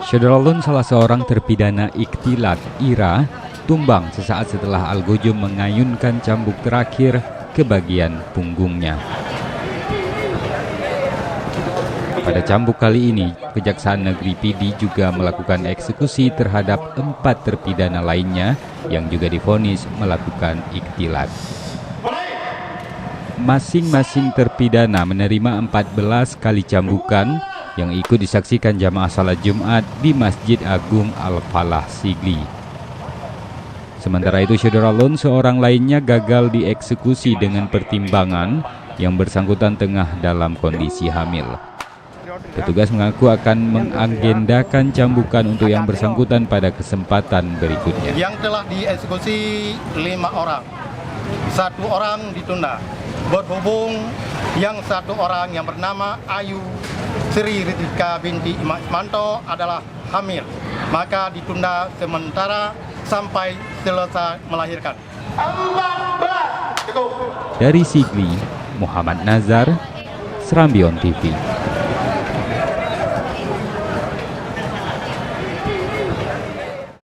Syederalun, salah seorang terpidana ikhtilat Ira, tumbang sesaat setelah Algojo mengayunkan cambuk terakhir ke bagian punggungnya. Pada cambuk kali ini, Kejaksaan Negeri Pidi juga melakukan eksekusi terhadap 4 terpidana lainnya yang juga divonis melakukan ikhtilat. Masing-masing terpidana menerima 14 kali cambukan yang ikut disaksikan jamaah salat Jumat di Masjid Agung Al-Falah Sigli. Sementara itu, Syederalun, seorang lainnya gagal dieksekusi dengan pertimbangan yang bersangkutan tengah dalam kondisi hamil. Petugas mengaku akan mengagendakan cambukan untuk yang bersangkutan pada kesempatan berikutnya. Yang telah dieksekusi 5 orang, 1 orang ditunda. Berhubung yang 1 orang yang bernama Ayu Sri Ritika binti Ismanto adalah hamil, maka ditunda sementara sampai selesai melahirkan. Dari Sigli, Muhammad Nazar, Serambion TV.